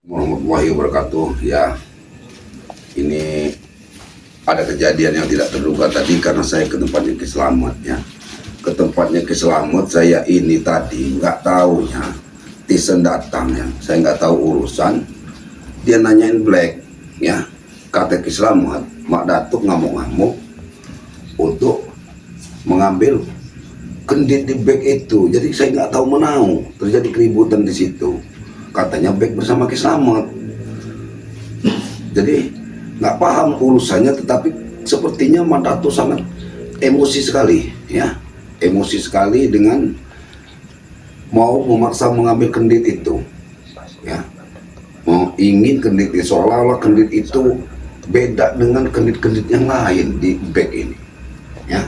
Warahmatullahi wabarakatuh. Ya, ini ada kejadian yang tidak terduga tadi karena saya ke tempatnya Ki Slamet ya. Ke tempatnya Ki Slamet saya ini tadi nggak taunya Tisen datang ya. Saya nggak tahu urusan. Dia nanyain Black ya. Kata Ki Slamet, Mak Datuk ngamuk-ngamuk untuk mengambil kendit di bag itu. Jadi saya nggak tahu menau. Terjadi keributan di situ. Katanya back bersama Ki Slamet. Jadi nggak paham urusannya, tetapi sepertinya Mak Datuk sangat emosi sekali ya, emosi sekali dengan mau memaksa mengambil kendit itu ya, mau ingin kendit itu, seolah-olah kendit itu beda dengan kendit-kendit yang lain di bag ini ya.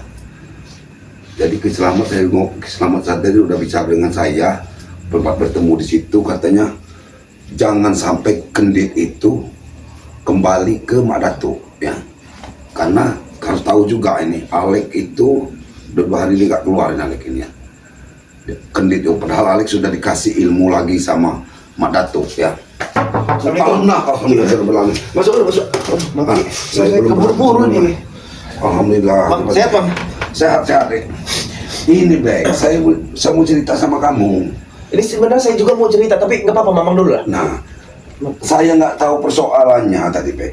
Jadi Ki Slamet, Ki Slamet saat tadi udah bicara dengan saya, sempat bertemu di situ, katanya jangan sampai kendit itu kembali ke Mak Datuk ya, karena harus tahu juga ini Alek itu udah 2 hari ini nggak keluar Alek ini ya, kendit itu, padahal Alek sudah dikasih ilmu lagi sama Mak Datuk ya. Alhamdulillah, masuk. Saya keburu-buru nih. Alhamdulillah. Sehat bang? Sehat deh. Ini baik, saya mau cerita sama kamu. Ini sebenarnya saya juga mau cerita, tapi nggak apa-apa, mamang dulu lah. Nah, saya nggak tahu persoalannya tadi, Pak.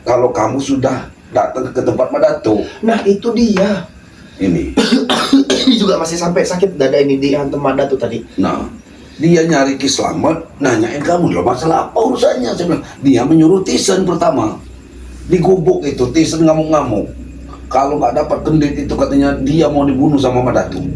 Kalau kamu sudah datang ke tempat Mak Datuk. Nah, itu dia. Ini. Ini juga masih sampai sakit dada ini di hantu Mak Datuk tadi. Nah, dia nyari Ki Slamet, nanyain kamu loh, masalah apa urusannya? Saya bilang, dia menyuruh Tisen pertama. Di gubuk itu, Tisen ngamuk-ngamuk. Kalau nggak dapat kendit itu, katanya dia mau dibunuh sama Mak Datuk.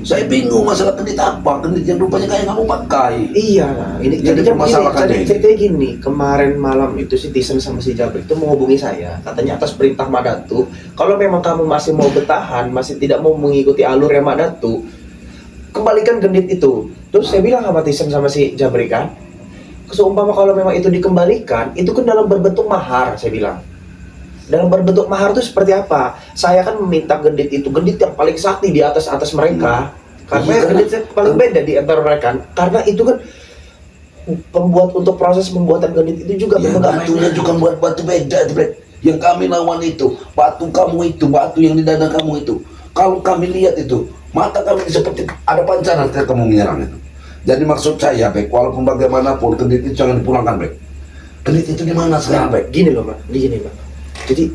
Saya bingung masalah kendit apa, kendit yang rupanya kayak kamu pakai. Iya lah, ini Jadi kan permasalahannya ceritanya gini, kemarin malam itu si Tisen sama si Jabrik itu menghubungi saya, katanya atas perintah Mak Datuk, kalau memang kamu masih mau bertahan, masih tidak mau mengikuti alur yang Mak Datuk, kembalikan kendit itu. Terus saya bilang sama Tisen sama si Jabrik kan, seumpama kalau memang itu dikembalikan, itu kan dalam berbentuk mahar, saya bilang. Dalam berbentuk mahar itu seperti apa? Saya kan meminta gendit itu, gendit yang paling sakti di atas mereka. Karena Iya, gendit yang paling beda di antara mereka. Karena itu kan pembuat untuk proses pembuatan gendit itu juga Ya, memang batunya juga buat batu beda, Black. Yang kami lawan itu, batu kamu itu, batu yang di dada kamu itu. Kalau kami lihat itu, mata kami seperti ada pancaran ketika kamu menyerang itu. Jadi maksud saya, Black, walaupun bagaimanapun kendit itu jangan dipulangkan, Black. Kendit itu di mana sekarang, Black? Gini loh, Pak. Gini, Pak. Jadi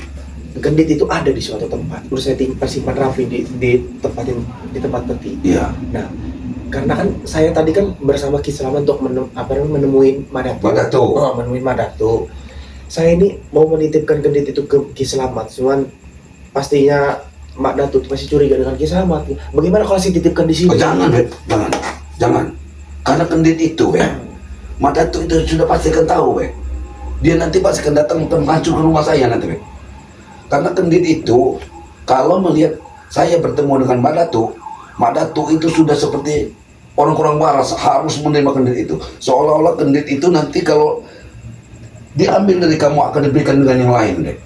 gendit itu ada di suatu tempat. Terus saya simpan rapi di tempat peti. Iya. Nah, karena kan saya tadi kan bersama Ki Slamet untuk menemuin Mak Datuk. Mak Datuk. Oh, menemuin Mak Datuk. Saya ini mau menitipkan gendit itu ke Ki Slamet, cuman pastinya Mak Datuk masih curiga dengan Ki Slamet. Bagaimana kalau saya titipkan di sini? Oh, jangan, Black. Jangan. Karena kendit itu, Black, Mak Datuk itu sudah pasti akan tahu, Black. Dia nanti pasti akan datang menghancur ke rumah saya nanti, Black. Karena kendit itu, kalau melihat saya bertemu dengan Mak Datuk itu sudah seperti orang kurang waras, harus menerima kendit itu. Seolah-olah kendit itu nanti kalau diambil dari kamu akan diberikan dengan yang lain, Black.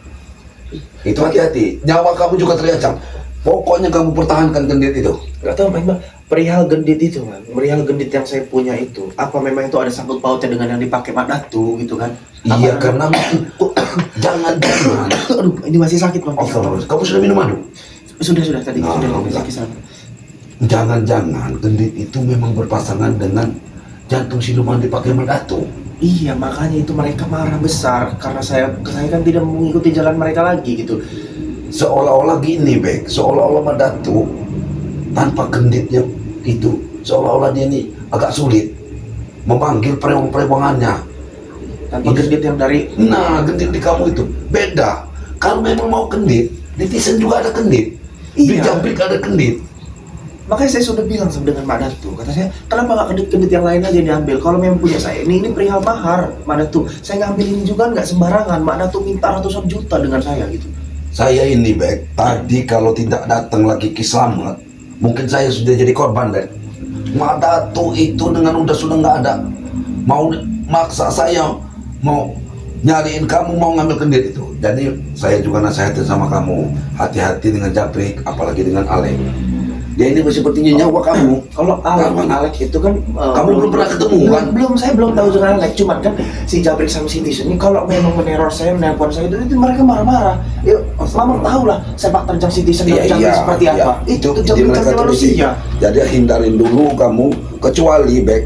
Itu hati-hati, nyawa kamu juga terancam. Pokoknya kamu pertahankan kendit itu. Gak tahu memang perihal gendit itu, kan. Perihal gendit yang saya punya itu, apa memang itu ada sangkut pautnya dengan yang dipakai Mak Datuk gitu kan? Iya, karena jangan. Aduh, ini masih sakit, Bang. Kamu sudah minum madu? Sudah tadi Nah, sudah alhamdulillah. kisah. Jangan-jangan kendit itu memang berpasangan dengan jantung siluman dipakai Mak Datuk. Iya, makanya itu mereka marah besar karena saya kan tidak mengikuti jalan mereka lagi gitu. Seolah-olah gini, Bek, seolah-olah Mak Datuk tanpa kenditnya itu, seolah-olah dia ini agak sulit memanggil perempuan-perempuannya. Tanpa gendit yang dari Gendit di kamu itu beda. Kalau memang mau kendit, di Tisen juga ada kendit, di Iya. Jambrik ada kendit. Makanya saya sudah bilang dengan Mak Datuk, kata saya, kenapa nggak kendit-kendit yang lain aja diambil? Kalau memang punya saya, ini perihal mahar, Mak Datuk. Saya ngambil ini juga nggak sembarangan. Mak Datuk minta ratusan juta dengan saya gitu. Saya ini, Bek, tadi kalau tidak datang lagi Ki Slamet, mungkin saya sudah jadi korban, Bek. Mak Datuk itu dengan sudah nggak ada, mau maksa saya mau nyariin kamu, mau ngambil kendit itu. Jadi saya juga nasihatin sama kamu, hati-hati dengan Jabrik, apalagi dengan Alek. Dia ini sepertinya nyawa kamu. Kalau Alek itu kan Kamu belum pernah ketemu kan? Belum, saya belum tahu dengan Alek. Cuman kan si Jabrik sama si Tisun ini kalau memang meneror saya, menelpon saya itu mereka marah-marah. Yuk, Mama tahu lah sepak terjang si Tisun dan Jabrik seperti apa. Itu jadi mereka Jabrik manusia. Jadi hindarin dulu kamu, kecuali Bek.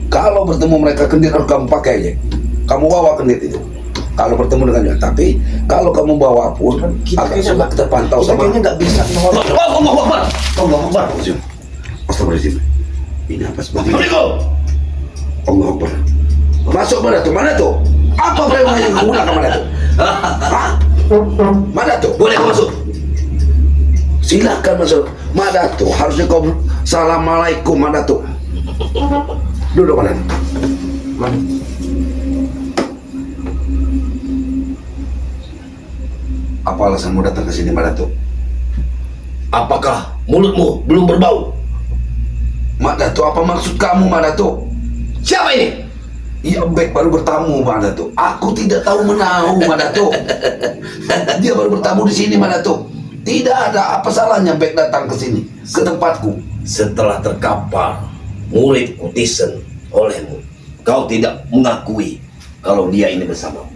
Kalau bertemu mereka kendit harus kamu pakai aja. Kamu bawa kendit itu. Kalau bertemu dengannya, tapi kalau kamu bawa pun akan sudah terpantau sama. Kayaknya nggak bisa nongol. Allahu Akbar. Allahu Akbar. Astagfirullahaladzim. Ini apa sebabnya? Assalamualaikum. Allah Akbar. Masuk mana tuh? Mana tuh? Apa preman yang kamu gunakan mana tuh? Hah? Mana tuh? Boleh kau masuk? Silakan masuk. Mana tuh? Harusnya kau Assalamualaikum mana tuh? Duduk mana? Mana? Apa alasanmu datang ke sini Mak Datuk? Apakah mulutmu belum berbau? Mak Datuk, apa maksud kamu Mak Datuk? Siapa ini? Ya Bek baru bertamu Mak Datuk. Aku tidak tahu menahu Mak Datuk. Dia baru bertamu di sini Mak Datuk. Tidak ada apa salahnya Bek datang ke sini, ke tempatku. Setelah terkapar murid Kutisen olehmu, kau tidak mengakui kalau dia ini bersamamu.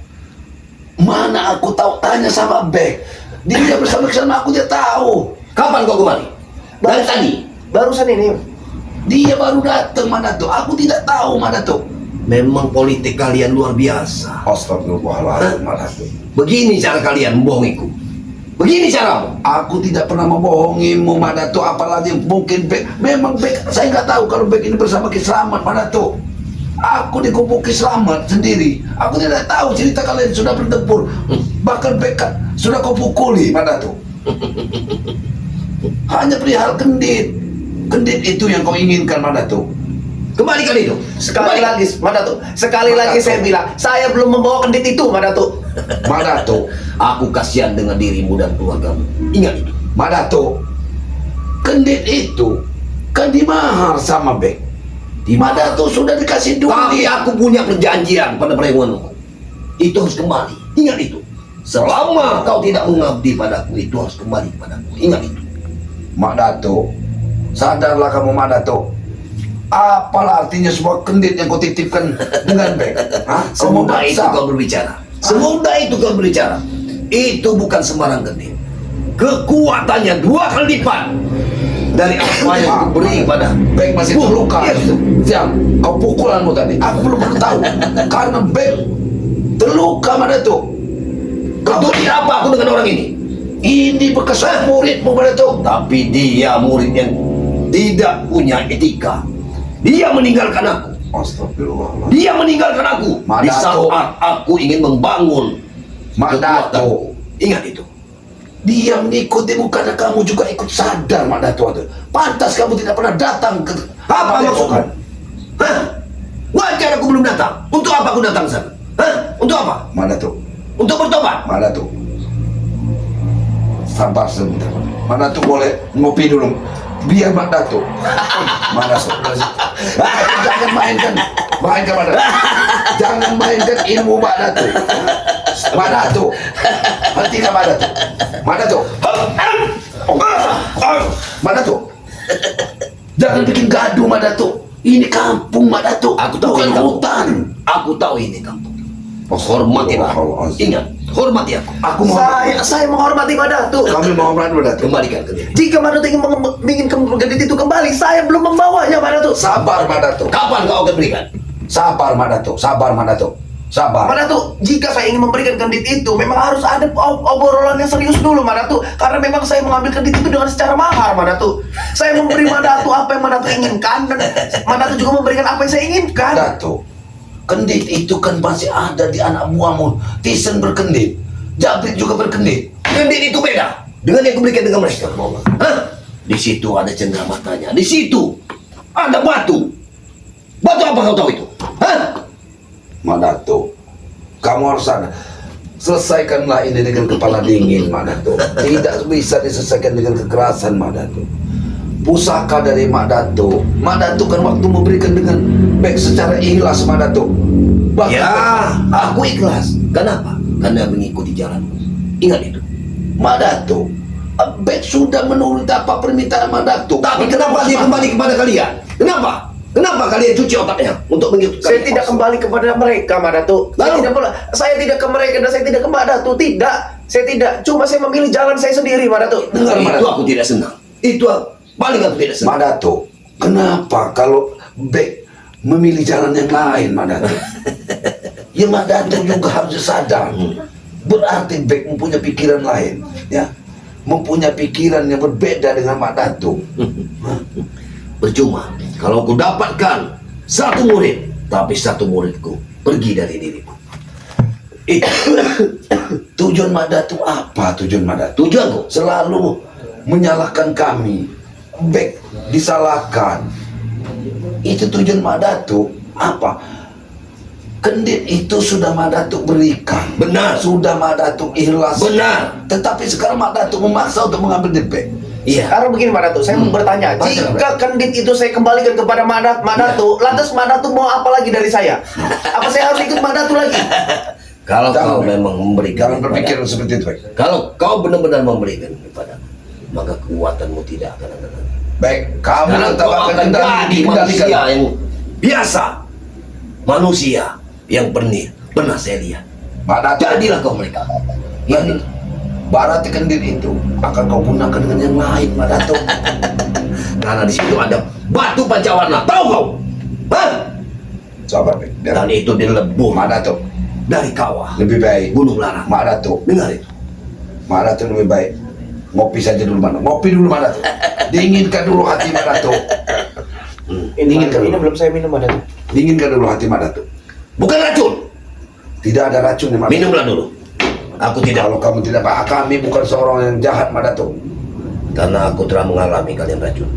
Mana aku tahu, tanya sama Bek. Dia bersama aku, dia tahu. Kapan kau kemari? Dari tadi. Barusan ini. Dia baru datang Mak Datuk. Aku tidak tahu Mak Datuk. Memang politik kalian luar biasa. Astagfirullahaladzim Mak Datuk. Begini cara kalian membohongiku. Begini caramu. Aku tidak pernah membohongimu Mak Datuk, apalagi mungkin Bek. Memang Bek, saya nggak tahu kalau Bek ini bersama Ki Slamet Mak Datuk. Aku dikubur Ki Slamet sendiri. Aku tidak tahu cerita kalian sudah bertempur. Bahkan Bek sudah kau pukuli Mak Datuk. Hanya perihal kendit. Kendit itu yang kau inginkan Mak Datuk. Kembalikan itu. Sekali lagi, Mak Datuk. Sekali Mak lagi Datuk. saya bilang, saya belum membawa kendit itu, Mak Datuk. Mak Datuk, Aku kasihan dengan dirimu dan keluargamu. Ingat itu. Mak Datuk, kendit itu kan dimahar sama Bek. Mak Datuk sudah dikasih Tapi duit. aku punya perjanjian pada perempuanmu. Itu harus kembali. Ingat itu. Selama kau tidak mengabdi padaku, itu harus kembali padaku. Ingat itu. Mak Datuk, sadarlah kamu Mak Datuk. Apalah artinya sebuah kendit yang kau titipkan dengan Bek? Hah? Kau mau Semudah itu paksa? kau berbicara. Semudah itu kau berbicara. Itu bukan sembarang kendit. Kekuatannya 2 kali lipat dari apa yang aku beri pada Bek masih terluka. Iya, itu. Siap, kau pukulanmu tadi. Aku belum pernah tahu. Karena Bek terluka Mak Datuk. Untuk apa aku dengan orang ini? Ini bekas muridmu Mak Datuk. Tapi dia murid yang tidak punya etika. Dia meninggalkan aku. Astagfirullahaladzim. Dia meninggalkan aku Mak di Datuk. saat aku ingin membangun Mak kekuatan. Datuk. Ingat itu. Dia mengikutimu karena kamu juga ikut sadar Mak Datuk. Pantas kamu tidak pernah datang ke Apa Padepokan. maksudmu? Hah? Wajar aku belum datang. Untuk apa aku datang ke sana? Hah? Untuk apa? Mak Datuk, Untuk bertobat. Mak Datuk. Sabar sebentar. Mak Datuk boleh ngopi dulu. Biar Mak Datuk. Mak Datuk. Jangan mainkan Mak Datuk. Jangan mainkan ilmu Mak Datuk. Mak Datuk. Hentikan Mak Datuk. Mak Datuk. Mak Datuk. Jangan bikin gaduh Mak Datuk. Ini kampung Mak Datuk. Aku tahu bukan ini kampung. hutan. Aku tahu ini kampung. Hormatilah. Ingat, hormati aku. Aku mau. Saya menghormati Mak Datuk. Kami mau Mak Datuk. Kembalikan ke dia. Jika Mak Datuk ingin kendit itu kembali, saya belum membawanya, Mak Datuk. Sabar Mak Datuk. Kapan kau akan berikan? Sabar Mak Datuk. Sabar Mak Datuk. Sabar. Mak Datuk, jika saya ingin memberikan kendit itu, memang harus ada obrolan yang serius dulu, Mak Datuk. Karena memang saya mengambil kendit itu dengan secara mahar, Mak Datuk. Saya memberi Mak Datuk apa yang Mak Datuk inginkan, dan Mak Datuk juga memberikan apa yang saya inginkan. Datuk, kendit itu kan masih ada di anak buahmu. Tisen berkendit, Jabrik juga berkendit. Kendit itu beda dengan yang kuberikan dengan mereka. Hah? Di situ ada cendera matanya. Di situ ada batu. Batu apa kau tahu itu? Hah? Mak Datuk, kamu harus sadar. Selesaikanlah ini dengan kepala dingin, Mak Datuk. Tidak bisa diselesaikan dengan kekerasan, Mak Datuk. Pusaka dari Mak Datuk kan waktu memberikan dengan baik secara ikhlas, Mak Datuk. Bahkan Ya, aku ikhlas. Kenapa? Karena mengikuti jalanmu. Ingat itu. Mak Datuk, Bek sudah menurut apa permintaan Mak Datuk. Tapi kenapa dia kembali kepada kalian? Kenapa? Kenapa kalian cuci otaknya untuk mengikut Saya tidak kembali kepada mereka, Mak Datuk. Saya tidak ke mereka dan saya tidak ke Mak Datuk. Tidak, saya tidak. Cuma saya memilih jalan saya sendiri, Mak Datuk. Dengar, Mak itu Datuk. aku tidak senang. Itu paling aku tidak senang. Mak Datuk, kenapa kalau Bek memilih jalan yang lain, Mak Datuk? Ya Mak Datuk juga harus sadar. Berarti Bek mempunyai pikiran lain, ya. Mempunyai pikiran yang berbeda dengan Mak Datuk. Percuma kalau aku dapatkan satu murid, tapi satu muridku pergi dari diriku. Itu Tujuan Mak Datuk apa? Tujuan Mak Datuk? tujuanku. Selalu menyalahkan kami. Bek disalahkan. Itu tujuan Mak Datuk apa? Kendit itu sudah Mak Datuk berikan. Benar. Sudah Mak Datuk ikhlas. Benar. Tetapi sekarang Mak Datuk memaksa untuk mengambil Bek. Iya. Sekarang begini, Mak Datuk, saya mau bertanya, jika kendit itu saya kembalikan kepada Mak Datuk, lantas Mak Datuk mau apa lagi dari saya? Apa saya harus ikut Mak Datuk lagi? Kalau Jangan, kau Bek. memang memberikan Jangan berpikir kepada- seperti itu, Bek. Kalau kau benar-benar memberikan kepada, maka kekuatanmu tidak akan ada lagi. Baik, kamu Karena tetap kau akan akan jadi dikendalikan. manusia yang biasa, manusia yang pernah saya lihat. Mak Datuk, Jadilah kau mereka. Dan Barati kendit itu akan kau gunakan dengan yang lain, Mak Datuk. Karena di situ ada batu pancawarna. Tahu kau? Hah? Sabar, Bek. Dan itu dilebur Mak Datuk, dari kawah lebih baik. Gunung Larang. Mak Datuk, Dengar itu. Mak Datuk lebih baik. Ngopi saja dulu, Mak. Ngopi dulu, Mak Datuk. Dinginkan dulu hati Mak Datuk. Ini belum saya minum, Mak Datuk. Dinginkan dulu hati Mak Datuk. Bukan racun. Tidak ada racun ya, Mak Datuk. Minumlah dulu. Aku tidak. Kalau kamu tidak, Pak, kami bukan seorang yang jahat, Mak Datuk. Karena aku telah mengalami kalian racun.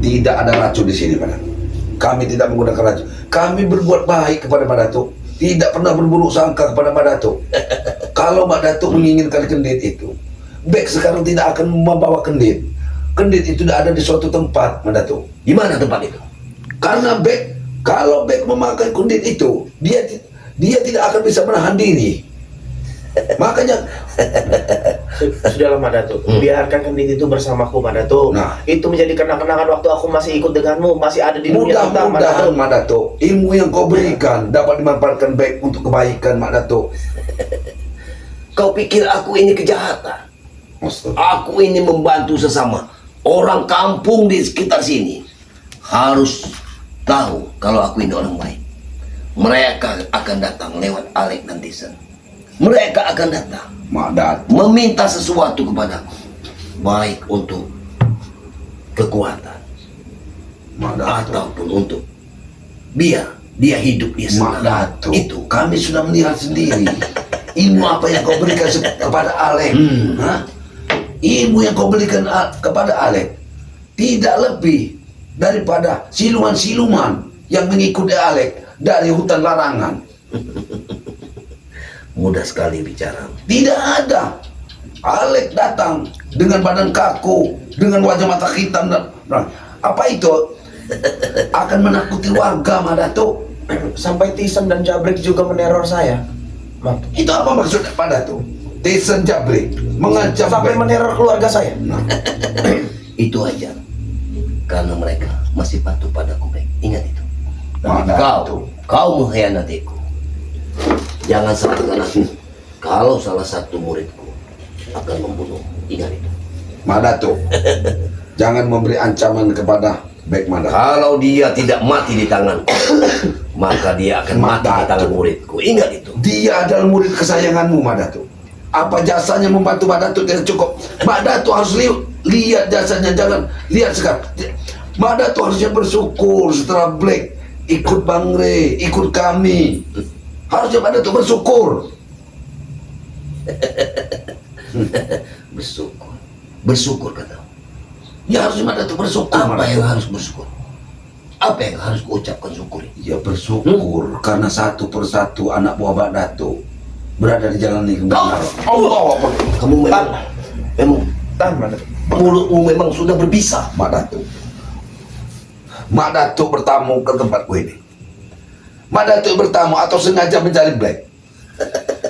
Tidak ada racun di sini, Mak Datuk. Kami tidak menggunakan racun. Kami berbuat baik kepada Mak Datuk. Tidak pernah berburuk sangka kepada Mak Datuk. Kalau Mak Datuk menginginkan kendit itu, Bek sekarang tidak akan membawa kendit. Kendit itu tidak ada di suatu tempat, Mak Datuk. Di mana tempat itu? Karena Bek, kalau Bek memakai kendit itu, dia tidak akan bisa menahan diri. Makanya Sudahlah, Mak Datuk. Biarkan kendit itu bersamaku, Mak Datuk. Nah. Itu menjadi kenang-kenangan waktu aku masih ikut denganmu, masih ada di dunia kita, Mak mudah-mudahan Datuk. Mak Datuk, ilmu yang kau berikan dapat dimanfaatkan baik untuk kebaikan, Mak Datuk. Kau pikir aku ini kejahatan? Astaga. Aku ini membantu sesama. Orang kampung di sekitar sini harus tahu kalau aku ini orang baik. Mereka akan datang lewat Alek dan Tisen. Mereka akan datang Mak Datuk, meminta sesuatu kepadaku, baik untuk kekuatan Mak Datuk, ataupun untuk biar dia hidup dia Mak senang. Datuk. Itu Kami sudah melihat sendiri ilmu apa yang kau berikan kepada Alek. Hah? Ilmu yang kau berikan kepada Alek tidak lebih daripada siluman-siluman yang mengikuti Alek dari hutan larangan. mudah sekali bicara. Tidak ada. Alek datang dengan badan kaku, dengan wajah mata hitam. Nah, apa itu? Akan menakuti warga, Mak Datuk. Sampai Tisen dan Jabrik juga meneror saya. Mak. Itu apa maksudnya Pak Datuk? Tisen Jabrik mengancam Sampai Bek. meneror keluarga saya. Nah, Itu aja. Karena mereka masih patuh padaku, baik. Ingat itu. Mak Datuk. Kau mengkhianatiku. Jangan salahkan aku. Kalau salah satu muridku akan membunuh, ingat itu. Mak Datuk, jangan memberi ancaman kepada Bek Mak Datuk. Kalau dia tidak mati di tanganku, maka dia akan Mak mati di tangan Datuk. muridku. Ingat itu. Dia adalah murid kesayanganmu, Mak Datuk. Apa jasanya membantu Mak Datuk tidak cukup. Mak Datuk harus lihat jasanya, jangan lihat sekarang. Mak Datuk harusnya bersyukur setelah Black ikut Bang Re, ikut kami. Harusnya Mak Datuk bersyukur. Bersyukur. Bersyukur kata. Ya harusnya Mak Datuk bersyukur. Mak Apa yang Datuk. harus bersyukur? Apa yang harus kuucapkan syukuri? Ya bersyukur karena satu persatu anak buah Mak Datuk berada di jalan yang benar. Allah, kamu memang, Tahan, Mak Datuk. mulutmu memang sudah berbisa. Mak Datuk. Mak Datuk bertamu ke tempatku ini. Mak Datuk bertamu atau sengaja mencari Black.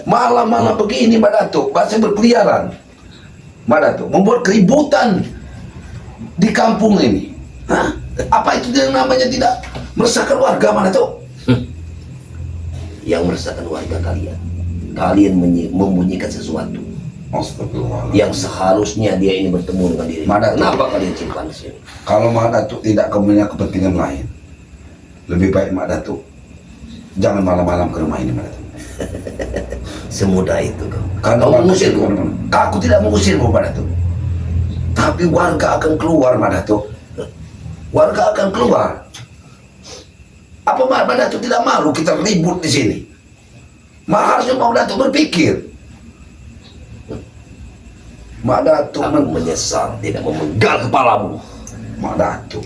Malam-malam begini Mak Datuk masih berkeliaran. Mak Datuk, membuat keributan di kampung ini. Hah? Apa itu yang namanya tidak meresahkan warga, Mak Datuk? Yang meresahkan warga kalian. Kalian membunyikan sesuatu Astagfirullah. yang seharusnya dia ini bertemu dengan diri. Mana tuh? Kenapa kalian simpan di sini? Kalau Mak Datuk tidak punya kepentingan lain, lebih baik Mak Datuk jangan malam-malam ke rumah ini, Mak Datuk. Semudah itu kau. Karena Kau warga mengusirku. tidak- Aku tidak mengusirmu, Mak Datuk. Tapi warga akan keluar, Mak Datuk. Warga akan keluar. Apa Mak Datuk tidak malu kita ribut di sini? Harusnya Mak Datuk berpikir. Mak Datuk Aku menyesal tidak memenggal kepalamu. Mak Datuk.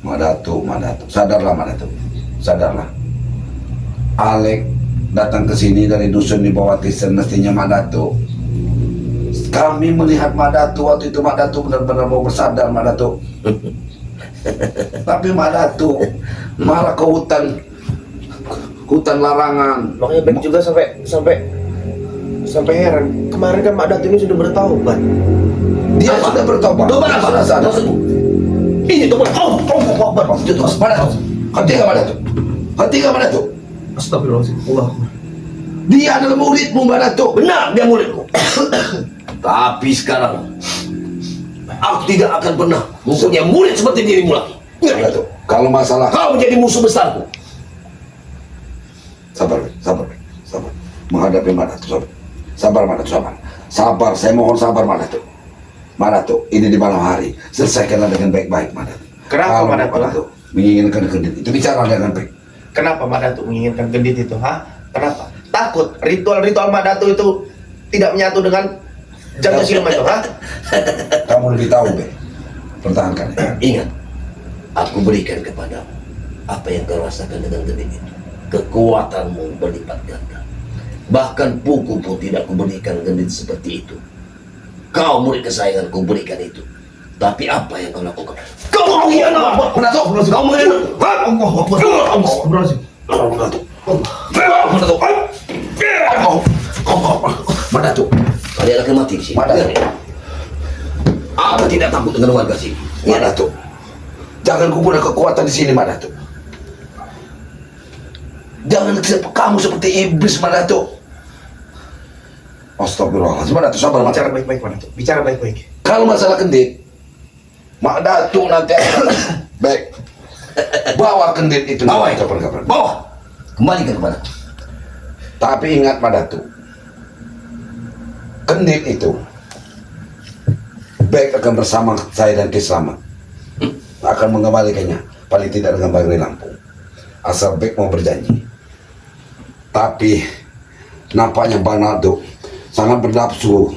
Mak Datuk, sadarlah Mak Datuk, sadarlah. Alek datang ke sini dari dusun di bawah Tisen, mestinya Mak Datuk. Kami melihat Mak Datuk waktu itu, Mak Datuk benar-benar mau bersadar, Mak Datuk. Tapi Mak Datuk malah ke hutan larangan. Makanya baik juga sampai heran. Kemarin kan Mak Datuk ini sudah bertaubat. Dia Apa? sudah bertobat. Tobat apa? Sudah sadar. Maksudmu? Ini tobat. Oh, Mak Datuk, henti nggak Mak Datuk? Henti nggak Mak Datuk? Astagfirullahaladzim. Allah. Dia adalah muridmu, Mak Datuk. benar dia muridku. Tapi sekarang aku tidak akan pernah mempunyai murid seperti dirimu lagi. Mak Datuk, kalau masalah Kau menjadi musuh besarku. sabar. Menghadapi Mak Datuk, sabar. Sabar Mak Datuk, sabar. Sabar, saya mohon sabar Mak Datuk. Mak Datuk, ini di malam hari. Selesaikanlah dengan baik-baik, Mak Datuk. Kenapa, Kalau Mak Datuk? menginginkan kedit itu bicara dengan baik. Kenapa Mak Datuk menginginkan gendit itu? Kenapa? Takut ritual-ritual Mak Datuk itu tidak menyatu dengan jaga siluman itu, Kamu lebih tahu, Be. Pertahankan. Ingat, aku berikan kepadamu apa yang kau rasakan dengan gendit itu. Kekuatanmu berlipat ganda. Bahkan puku pun tidak kuberikan gendit seperti itu. Kau murid kesayangan kuberikan itu. Tapi apa yang kau lakukan? Kau mengkhianat! Mak Datuk, Kau mengkhianat! Astagfirullahaladzim. Mak Datuk. Mak Datuk. Kalian akan mati di sini. Mak Datuk. Aku tidak takut dengan warga sini. Mak Datuk. Jangan kumpulkan kekuatan di sini, Mak Datuk. Jangan kamu seperti iblis, Mak Datuk. Astagfirullahaladzim, Mak Datuk, sabar, Mak Bicara Datuk. baik-baik Mak Datuk. Bicara baik-baik. Kalau masalah kendit, Mak Datuk nanti akan baik. Bawa kendit itu. Bawa nanti itu. kapan-kapan. Bawa. Kembalikan kepada aku. Tapi ingat Mak Datuk, kendit itu baik akan bersama saya dan Ki Slamet. Akan mengembalikannya, paling tidak dengan Bagri Lampung. Asal baik mau berjanji. Tapi nampaknya Bang Datuk sangat bernafsu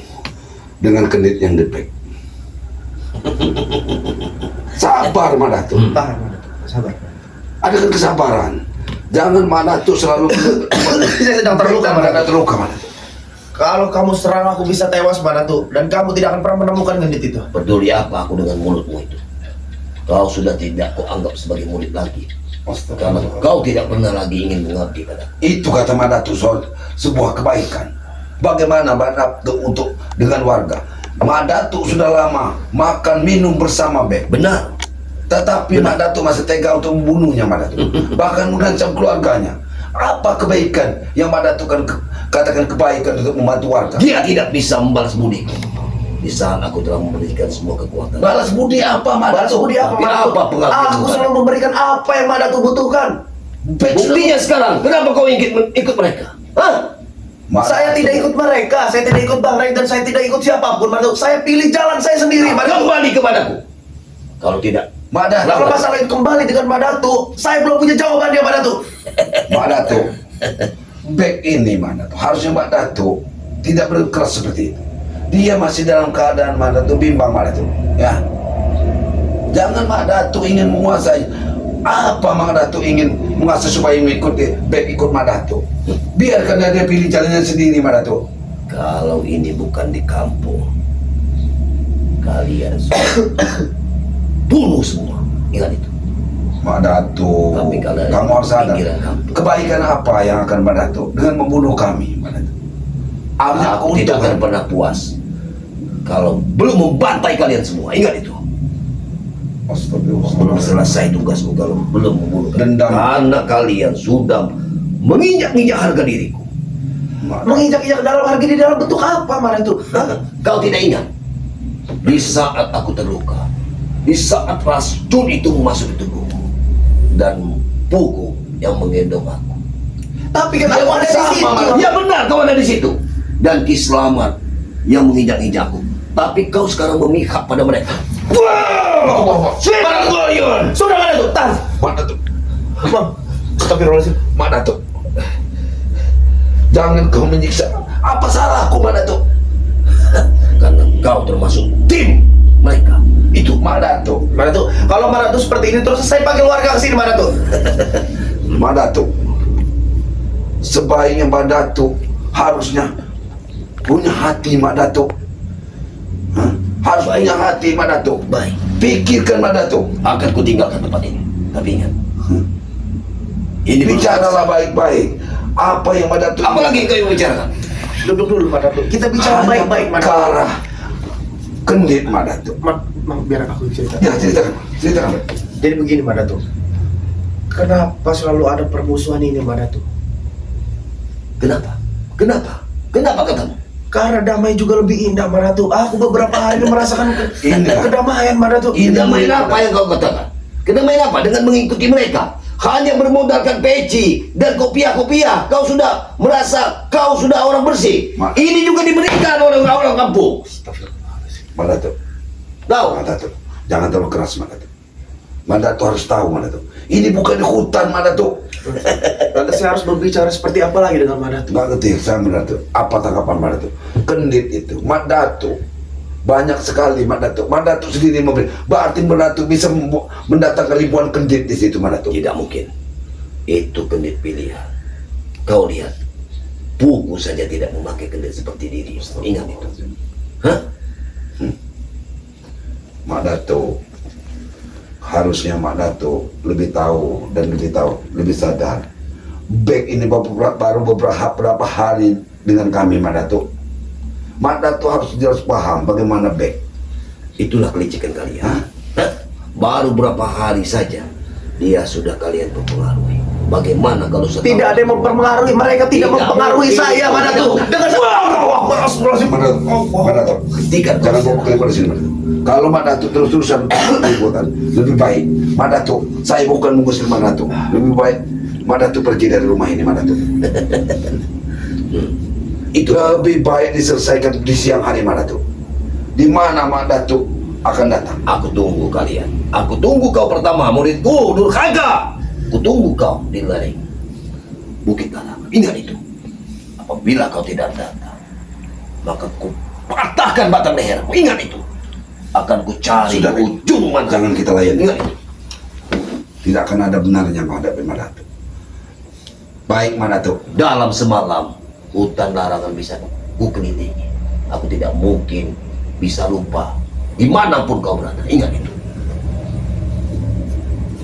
dengan kendit yang dibek. Sabar Mak Datuk. Tahan Mak Datuk. Sabar. Adakan kesabaran. Jangan Mak Datuk selalu Saya sedang terluka, Mak Datuk. terluka, Mak Datuk. Kalau kamu serang aku bisa tewas Mak Datuk. Dan kamu tidak akan pernah menemukan gendit itu. Peduli apa aku dengan mulutmu itu? Kau sudah tidak kau anggap sebagai murid lagi. Karena kau tidak pernah lagi ingin mengabdi padaku. Itu kata Mak Datuk soal sebuah kebaikan. Bagaimana Mak Datuk untuk dengan warga? Mak Datuk sudah lama makan minum bersama Bek. Benar. Tetapi Mak Datuk masih tega untuk membunuhnya, Mak Datuk. Bahkan mengancam keluarganya. Apa kebaikan yang Mak Datuk katakan kebaikan untuk membantu warga? Dia tidak bisa membalas budi. Di saat aku telah memberikan semua kekuatan. Balas budi apa, Mak Balas Datuk? budi apa Tapi Mak Datuk? apa pengabdian Aku Mak selalu memberikan apa yang Mak Datuk butuhkan. Bek Buktinya sekarang, kenapa kau ingin ikut mereka? Hah? Mak Saya Datuk. tidak ikut mereka, saya tidak ikut Bang Ray dan saya tidak ikut siapapun Mak Datuk. Saya pilih jalan saya sendiri Mak Datuk. Kembali kepadaku. Kalau tidak, Mak Datuk. Kalau masalah itu kembali dengan Mak Datuk, saya belum punya jawabannya Mak Datuk. Mak Datuk. Bek ini Mak Datuk. Harusnya Mak Datuk tidak berkeras seperti itu. Dia masih dalam keadaan Mak Datuk bimbang, Mak Datuk. Ya. Jangan Mak Datuk ingin menguasai. Apa Mak Datuk ingin menguasai supaya mengikuti Bek ikut Mak Datuk? Biarkan dia pilih jalannya sendiri, Mak Datuk. kalau ini bukan di kampung, kalian sudah bunuh semua. Ingat itu. Mak Datuk, Tapi kalau kamu harus sadar pinggiran kampung. kebaikan apa yang akan Mak Datuk dengan membunuh kami, Mak Datuk. Aku tidak akan pernah puas kalau belum membantai kalian semua. Ingat itu. Belum selesai tugasmu kalau belum membunuh kalian. Dendam. Karena kalian sudah menginjak-injak harga diriku. Menginjak-injak dalam harga di dalam bentuk apa Madatu? Kau tidak ingat? Di saat aku terluka, di saat racun itu masuk di tubuhku, dan Pugu yang menggendong aku. Tapi kan aku ada di situ. Ya benar, kau ada di situ. Dan Ki Slamet yang menginjak-injakku. Tapi kau sekarang memihak pada mereka. Wow! Sweet Warrior! Sudah Madatu, tahan. Madatu, Bang, astagfirullahaladzim. Madatu, jangan kau menyiksa. Apa salahku, Madatu? Karena kau termasuk tim mereka. Itu Madatu, Madatu, kalau Madatu seperti ini terus saya panggil warga ke sini Madatu. Madatu, sebaiknya Madatu harusnya punya hati Madatu. Hah? Harus punya hati Madatu. baik. Pikirkan Madatu. Akan ku tinggalkan tempat ini. Tapi ingat, ini Bicaralah baik-baik. Apa yang Madatu? apa lagi yang kau bicarakan? Duduk dulu Madatu. Kita bicara Hanya baik-baik Madatu. perkara kendit Madatu. Biar aku cerita. Ya, ceritakan. Jadi begini Madatu. Kenapa selalu ada permusuhan ini Madatu? Kenapa? Kenapa? Kenapa katamu? Karena damai juga lebih indah Madatu. Aku beberapa hari ini merasakan Indah. kedamaian Madatu. Kedamaian apa yang kau katakan? Kedamaian apa? Dengan mengikuti mereka. Hanya bermodalkan peci dan kopiah-kopiah. Kau sudah merasa kau sudah orang bersih. Ini juga diberikan oleh orang-orang kampung. Madatu, Tahu? Madatu, jangan terlalu keras Madatu. Madatu harus tahu Madatu. Ini bukan di hutan Madatu. Lantas saya harus berbicara seperti apa lagi dengan Madatu? Nggak ngerti saya Madatu. Apa tanggapan Madatu? Kendit itu, Madatu banyak sekali Madatu. Madatu sendiri memberi. Berarti Madatu bisa mendatangkan ribuan kendit di situ Madatu. Tidak mungkin. Itu kendit pilihan. Kau lihat, Pugu saja tidak memakai kendit seperti diri. Ingat itu. Hah? Madatu, harusnya Madatu lebih tahu dan lebih sadar. Back ini baru beberapa hari dengan kami Madatu. Madatu harus paham bagaimana back. Itulah kelicikan kalian. Hah? Baru berapa hari saja dia sudah kalian mempengaruhi. Bagaimana kalau setahun? Tidak ada yang mempengaruhi, mereka tidak mempengaruhi saya Madatu. Dengan Madatu, Hentikan. jangan bawa kalian pada sini Madatu. Kalau Madatu terus-terusan ributan, lebih baik Madatu, saya bukan mengusir Madatu. Lebih baik Madatu pergi dari rumah ini Madatu. Itu Lebih baik diselesaikan di siang hari Madatu. Di mana Madatu akan datang. aku tunggu kalian. Aku tunggu kau pertama, muridku Durhaka. Aku tunggu kau di lereng Bukit Dalam. Ingat itu. Apabila kau tidak datang, maka ku patahkan batang lehermu. Ingat itu. Akan ku cari Sudah, ujung mana. jangan kita layan. Ingat itu. Tidak akan ada benarnya menghadapi Madatu. Baik Madatu. Dalam semalam, hutan larangan bisa ku kelilingi. Aku tidak mungkin bisa lupa dimanapun kau berada. Ingat itu.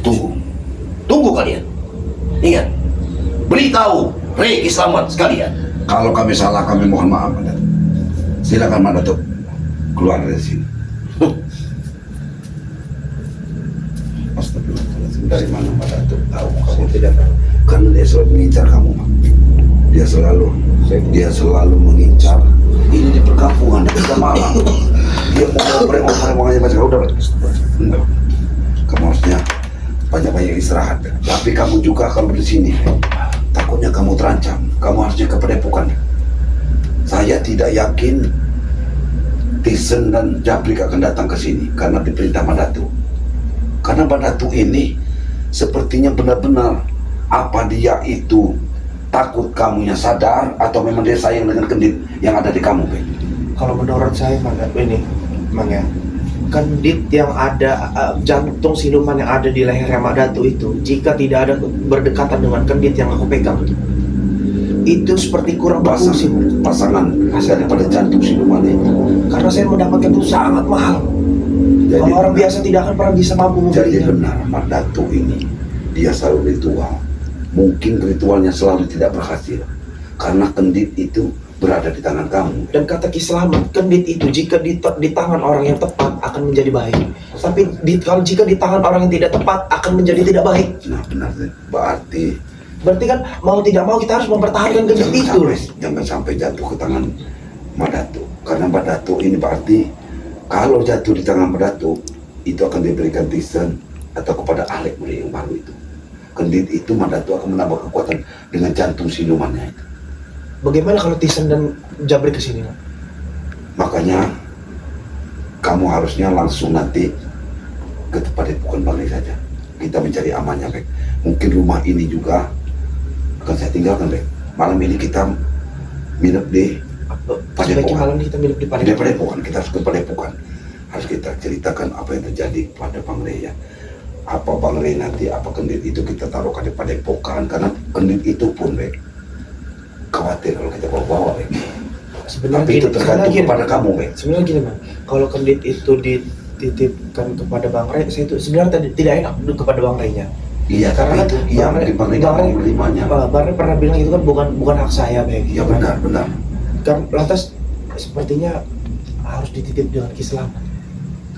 Tunggu. Tunggu kalian. Ingat. Beritahu Rey Ki Slamet sekalian. Kalau kami salah, kami mohon maaf Madatu. Silakan Madatu keluar dari sini. Astagfirullahaladzim. Dari mana Madatu tahu kamu tidak tahu? Karena dia selalu mengincar kamu Mak. Dia selalu mengincar. Ini di perkampungan di tengah malam. Dia mau oprek-oprek aja macam udah. Enggak. Kamu harusnya banyak-banyak istirahat. Tapi kamu juga kalau di sini takutnya kamu terancam. Kamu harusnya ke padepokan. Saya tidak yakin Tisen dan Jabrik akan datang ke sini karena diperintah Madatu. Karena Madatu ini sepertinya benar-benar apa dia itu takut kamunya sadar atau memang dia sayang dengan kendit yang ada di kamu, Be? Kalau menurut saya Madatu ini, Mang ya, kendit yang ada jantung siluman yang ada di lehernya Madatu itu, jika tidak ada berdekatan dengan kendit yang aku pegang, itu seperti kurang berfungsi. Pasangan daripada jantung siluman itu. Karena saya mendapatkan itu sangat mahal. Jadi, Kalau orang biasa tidak akan pernah bisa mampu jadi membelinya. benar Madatu ini dia selalu ritual. Mungkin ritualnya selalu tidak berhasil karena kendit itu berada di tangan kamu. Dan kata Ki Slamet, kendit itu jika di tangan orang yang tepat akan menjadi baik. Tapi kalau jika di tangan orang yang tidak tepat akan menjadi tidak baik. Nah benar, Berarti kan mau tidak mau kita harus mempertahankan kendit itu. jangan sampai jatuh ke tangan Madatu. Karena Madatu ini berarti kalau jatuh di tangan Madatu itu akan diberikan Tisen atau kepada Alek mulai yang baru itu. Kendit itu Madatu akan menambah kekuatan dengan jantung silumannya itu. Bagaimana kalau Tisen dan Jabrik kesini? Makanya kamu harusnya langsung nanti ke Padepokan Bang Rey saja. Kita mencari amannya, Bek. Mungkin rumah ini juga akan saya tinggalkan, Bek. Malam ini kita minum di Sebaiknya malam ini kita minum di Padepokan. Padepokan. Kita harus ke Padepokan. Harus kita ceritakan apa yang terjadi pada Bang Rey ya. Apa Bang Rey nanti, apa kendit itu kita taruhkan di Padepokan. Karena kendit itu pun, Bek, khawatir kalau kita bawa-bawa, Bek. Sebenarnya Tapi itu tergantung kepada kamu, Bek. Sebenarnya gini, Bang. Kalau kendit itu dititipkan kepada Bang Rey, saya itu sebenarnya tidak enak kepada Bang Rey-nya. Iya, Karena tapi itu iya, Bang Rey nggak mau menerimanya. Bang Rey pernah bilang itu kan bukan hak saya, Bang. Iya benar. Kan lantas sepertinya harus dititip dengan Ki Slamet.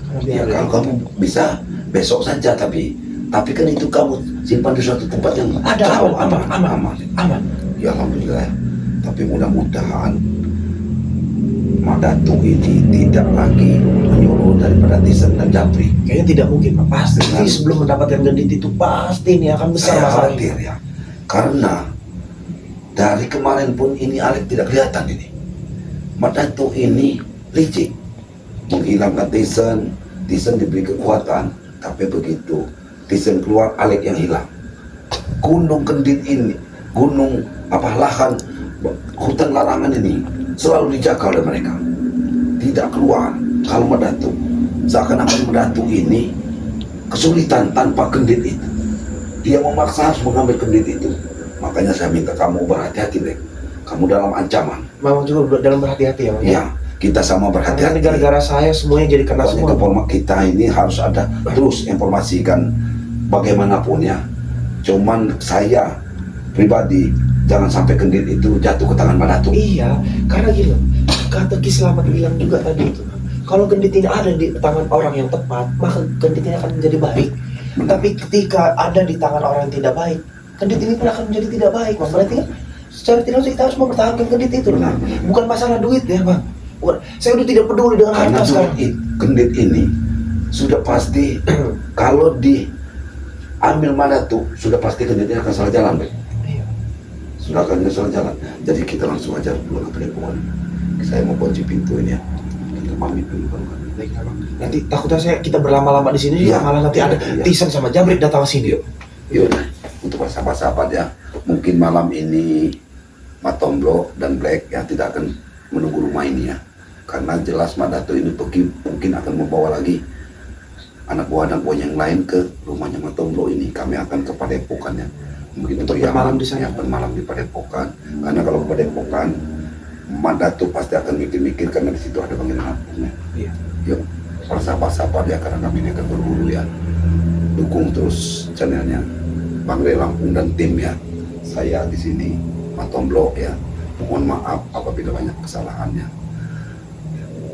Karena Ya biar kalau kamu bisa besok saja, tapi kan itu kamu simpan di suatu tempat yang ada jauh, aman. Ya alhamdulillah. Tapi mudah-mudahan Madatu ini tidak lagi menyuruh daripada Tisen dan Jabrik. Kayaknya tidak mungkin, Pak. Pasti Benar. sebelum mendapatkan kendit itu pasti ini akan besar Saya masalahnya. khawatir ya, karena dari kemarin pun ini Alek tidak kelihatan ini. Madatu ini licik, menghilangkan Tisen diberi kekuatan, tapi begitu Tisen keluar, Alek yang hilang. Gunung Kendit ini, lahan hutan larangan ini selalu dijaga oleh mereka, tidak keluar. Kalau Madatu, seakan-akan Madatu ini kesulitan tanpa kendit itu. Dia memaksa harus mengambil kendit itu. Makanya saya minta kamu berhati-hati, Bek. Kamu dalam ancaman. Memang juga dalam berhati-hati ya, Bang. Ya, kita sama Karena berhati-hati. gara-gara saya semuanya jadi kena Pokoknya semua. kita ini harus ada terus informasikan bagaimanapun ya. Cuman saya pribadi jangan sampai kendit itu jatuh ke tangan Madatu. Iya, karena gini, kata Ki Slamet bilang juga tadi itu, kalau kendit ini ada di tangan orang yang tepat, maka kendit ini akan menjadi baik. Benar. Tapi ketika ada di tangan orang yang tidak baik, kendit ini pun akan menjadi tidak baik, Bang. Berarti kan secara tidak langsung kita harus mempertahankan kendit itu. Benar. Bukan masalah duit ya, Bang. Saya udah tidak peduli dengan Karena harta sekarang. kendit ini sudah pasti kalau diambil Madatu sudah pasti kenditnya akan salah jalan, Bek. Iya. Sudah akan salah jalan. Jadi kita langsung aja dulu ke Padepokan. Saya mau kunci pintu ini ya. Kita pamit dulu kan. Baik, Bang. Nanti takutnya kita berlama-lama di sini Iya. malah nanti ada Iya. Tisen sama Jabrik datang ke sini. Yaudah, untuk sahabat-sahabat ya, mungkin malam ini Matomblo dan Black ya tidak akan menunggu rumah ini ya, karena jelas Madatu ini pergi mungkin akan membawa lagi anak buah yang lain ke rumahnya Matomblo ini. Kami akan ke Padepokan ya, mungkin Untuk yang bermalam di sana. yang bermalam di Padepokan, karena kalau ke Padepokan Madatu pasti akan mikir-mikir karena di situ ada panggilan ampungnya. Iya. Yuk, para sahabat-sahabat ya, karena kami ini akan berburu ya, dukung terus channelnya Bang Rey Lampung dan tim ya. Saya di sini Matomblo ya. Mohon maaf apabila banyak kesalahannya.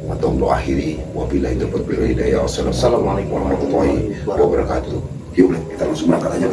Matomblo akhiri. Wabillahi taufiq wal hidayah. Wassalamualaikum warahmatullahi wabarakatuh. Yuk, kita langsung berangkat aja.